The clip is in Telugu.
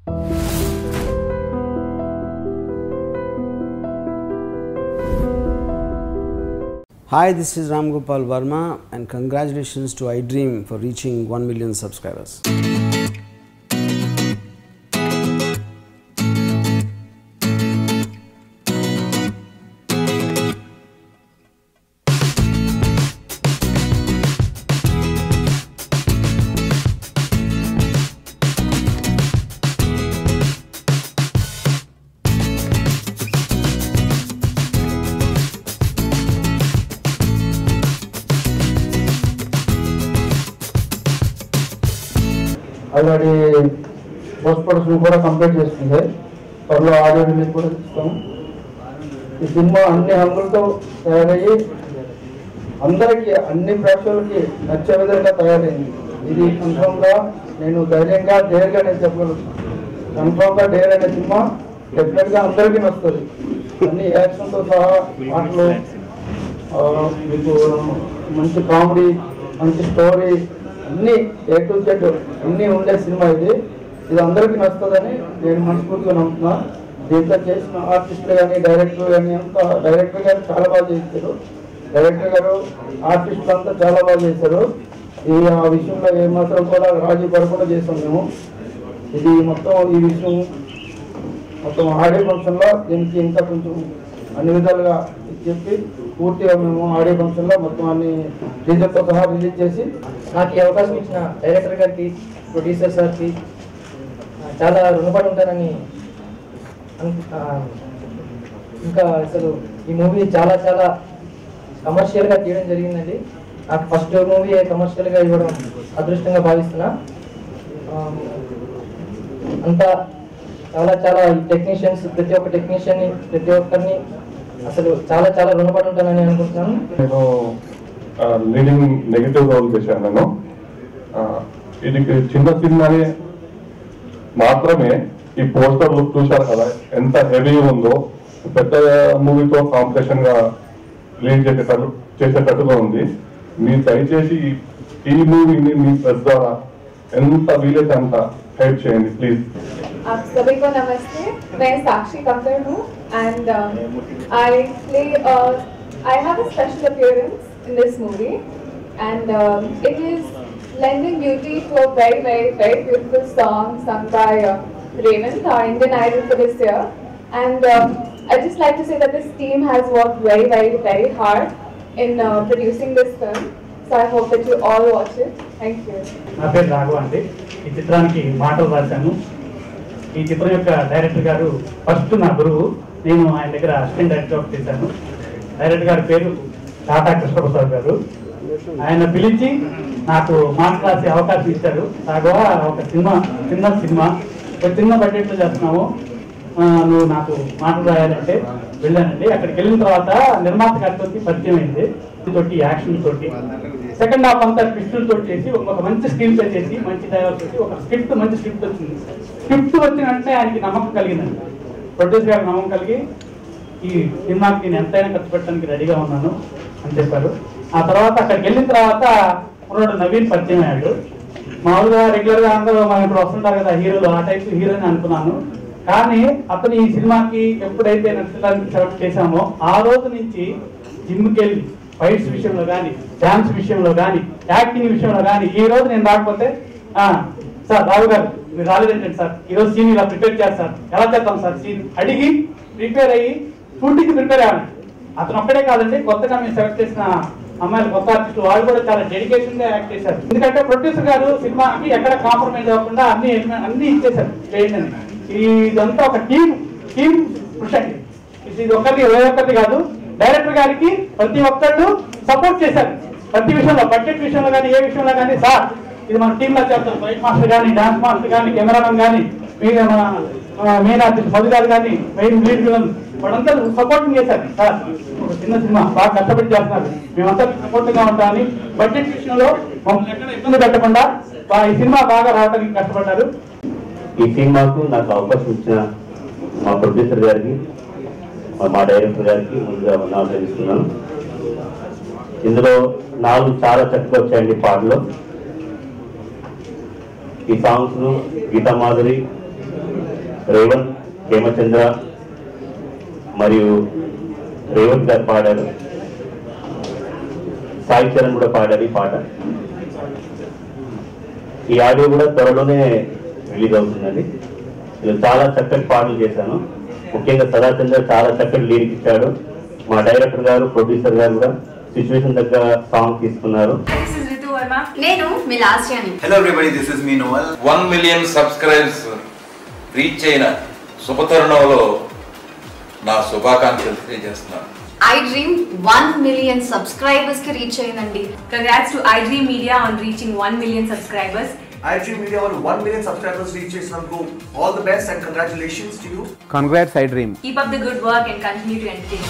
Hi, this is Ram Gopal Verma and congratulations to iDream for reaching 1 million subscribers. Already post production కూడా కంప్లీట్ చేస్తుంది. త్వరలో ఆడియో రిలీజ్ కూడా ఇస్తాం. ఈ సినిమా అన్ని హంగులతో తయారయ్యి అందరికీ అన్ని ప్రేక్షకులకి నచ్చే విధంగా తయారైంది. ఇది కన్ఫర్మ్గా నేను ధైర్యంగా డేర్గా నేను చెప్పగలను. కన్ఫర్మ్గా డేర్ అనే సినిమా డెఫినెట్గా అందరికీ నచ్చుతుంది. అన్ని యాక్షన్తో సహా పాటలు, మీకు మంచి కామెడీ, మంచి స్టోరీ, అన్ని A to Z అన్నీ ఉండే సినిమా ఇది అందరికీ నచ్చుతుందని నేను మనస్ఫూర్తిగా నమ్ముతున్నా. దీంట్లో చేసిన ఆర్టిస్టులు కానీ డైరెక్టర్ కానీ అంతా డైరెక్టర్ గారు చాలా బాగా చేశారు. డైరెక్టర్ గారు ఆర్టిస్టులు అంతా చాలా బాగా చేశారు. ఆ విషయంలో ఏమాత్రం కూడా రాజీ పడకుండా చేసాం మేము. ఇది మొత్తం ఈ విషయం మొత్తం ఆడియో ఫంక్షన్లో దీనికి ఇంకా కొంచెం అన్ని విధాలుగా చెప్పి పూర్తిగా మేము ఆడియో ఫంక్షన్లో మొత్తం అన్ని టీజర్తో సహా రిలీజ్ చేసి నాకు ఈ అవకాశం ఇచ్చిన డైరెక్టర్ గారికి, ప్రొడ్యూసర్ సార్కి చాలా రుణపడి ఉంటానని ఇంకా అసలు ఈ మూవీ చాలా చాలా కమర్షియల్గా తీయడం జరిగిందండి. నాకు ఫస్ట్ మూవీ కమర్షియల్గా ఇవ్వడం అదృష్టంగా భావిస్తున్నా. అంతా చాలా చాలా టెక్నీషియన్స్, ప్రతి ఒక్క టెక్నీషియన్ని, ప్రతి ఒక్కరిని అసలు చాలా చాలా రుణపడి ఉంటానని అనుకుంటున్నాను. నేను లీడింగ్ నెగిటివ్ రోల్ చేశాను. నేను ఇది చిన్న సినిమాని మాత్రమే ఈ పోస్టర్ లుక్ చూశారు కదా ఎంత హెవీ ఉందో. పెద్ద మూవీతో కాంపిటీషన్ గా రిలీజ్ చేసేటట్టుగా ఉంది. మీరు దయచేసి ఈ మూవీని మీ ప్రెస్ ద్వారా ఎంత వీలైతే అంత హెల్ప్ చేయండి ప్లీజ్. आप सभी को नमस्ते. मैं साक्षी कक्कड़ हूँ and I have a special appearance in this movie and it is lending beauty to a very very very beautiful song sung by Raymond, our Indian Idol for this year, and I just like to say that this team has worked very very very hard in producing this film, so I hope that you all watch it. Thank you. నా పేరు రాఘవ అండి. ఈ చిత్రానికి మాటలు రాశాను. ఈ చిత్రం యొక్క డైరెక్టర్ గారు ఫస్ట్ నా గురువు. నేను ఆయన దగ్గర అసిస్టెంట్ డైరెక్టర్ చేశాను. డైరెక్టర్ గారి పేరు టాటా కృష్ణప్రసాద్ గారు. ఆయన పిలిచి నాకు మాట రాసే అవకాశం ఇచ్చారు. రాఘవ ఒక చిన్న చిన్న బడ్జెట్లో చేస్తున్నాము, నువ్వు నాకు మాటలు రాయాలంటే వెళ్ళానండి. అక్కడికి వెళ్ళిన తర్వాత నిర్మాత గారితో పరిచయం అయింది. తోటి యాక్షన్ తోటి సెకండ్ హాఫ్ అంతా ట్విస్టుల తోటి చేసి ఒక మంచి స్క్రీన్ ప్లే చేసి మంచి డైలాగ్ చేసి ఒక మంచి స్క్రిప్ట్ వచ్చింది. స్క్రిప్ట్ వచ్చినంటే ఆయనకి నమ్మకం కలిగిందండి. ప్రొడ్యూసర్ గారికి నమ్మకం కలిగి ఈ సినిమాకి నేను ఎంతైనా ఖర్చు పెట్టడానికి రెడీగా ఉన్నాను అని చెప్పారు. ఆ తర్వాత అక్కడికి వెళ్ళిన తర్వాత మనోడు నవీన్ పరిచయం అయ్యాడు. మామూలుగా రెగ్యులర్గా అందరూ మనం ఇప్పుడు వస్తుంటారు కదా హీరోలు, ఆ టైప్ హీరోని అనుకున్నాను. కానీ అతను ఈ సినిమాకి ఎప్పుడైతే నచ్చడానికి సెలెక్ట్ చేశామో ఆ రోజు నుంచి జిమ్కి వెళ్ళి ఫైట్స్ విషయంలో కానీ, డాన్స్ విషయంలో కానీ, యాక్టింగ్ విషయంలో కానీ ఈ రోజు నేను రాకపోతే సార్ రావు గారు మీరు రాలేదేంటండి సార్, ఈరోజు సీన్ ఇలా ప్రిపేర్ చేస్తారు, ఎలా చేద్దాం సార్ సీన్ అడిగి ప్రిపేర్ అయ్యి షూటింగ్కి ప్రిపేర్ అవ్వాలి. అతను ఒక్కడే కాదండి, కొత్తగా మేము సెలెక్ట్ చేసిన అమ్మాయిలు కొత్త ఆర్టిస్టులు వాళ్ళు కూడా చాలా డెడికేషన్ గా యాక్ట్ చేశారు. ఎందుకంటే ప్రొడ్యూసర్ గారు సినిమాకి ఎక్కడ కాంప్రమైజ్ అవ్వకుండా అన్ని ఇచ్చేశారు చేయండి అని. ఇదంతా ఒక టీమ్ పుష్ అండి. ఇది ఒక్కరిది కాదు. డైరెక్టర్ గారికి ప్రతి ఒక్కళ్ళు సపోర్ట్ చేశారు ప్రతి విషయంలో, బడ్జెట్ విషయంలో కానీ ఏ విషయంలో కానీ. సార్ ఇది మన టీంలో చేస్తాం, ఫైట్ మాస్టర్ కానీ, డాన్స్ మాస్టర్ కానీ, కెమెరామెన్ కానీ, మన మెయిన్ ఆర్టిస్ట్ మధు గారు కానీ, మెయిన్ లీడ్ విలన్ వాళ్ళంతా సపోర్టింగ్ చేశారు. సార్ చిన్న సినిమా బాగా కష్టపడి చేస్తున్నారు, మేమంతా సపోర్ట్ గా ఉంటామని బడ్జెట్ విషయంలో మమ్మల్ని ఎక్కడ ఇబ్బంది పెట్టకుండా ఈ సినిమా బాగా రావడానికి కష్టపడ్డారు. ఈ సినిమాకు నాకు అవకాశం ఇచ్చిన మా ప్రొడ్యూసర్ గారికి, మా డైరెక్టర్ గారికి ముందుగా వందనాలు తెలుస్తున్నాను. ఇందులో 4 చాలా చక్కగా వచ్చాయండి పాటలు. ఈ సాంగ్స్ గీతా మాధురి, రేవంత్, హేమచంద్ర మరియు రేవంత్ గారు పాడారు. సాయి చరణ్ కూడా పాడారు ఈ పాట. ఈ ఆడియో కూడా త్వరలోనే రిలీజ్ అవుతుందండి. నేను చాలా చక్కటి పాటలు చేశాను. ముఖ్యంగా సదాచంద్ర చాలా చక్కటి లిరిక్ ఇచ్చాడు. మా డైరెక్టర్ గారు, ప్రొడ్యూసర్ గారు కూడా సిచ్యువేషన్ దగ్గర సాంగ్ తీసుకున్నారు. నేను మీ లాస్యాని. Hello everybody, this is me నోవల్. 1 million సబ్స్క్రైబర్స్ రీచ్ అయిన శుభతరుణంలో నా శుభాకాంక్షలు తెలియజేస్తున్నాను. iDream 1 million subscribers కి రీచ్ అయిందండి. Congrats to iDream Media on reaching 1 million subscribers. iDream Media on 1 million subscribers reach చేసినందుకు all the best and congratulations to you. Congrats iDream. Keep up the good work and continue to entertain.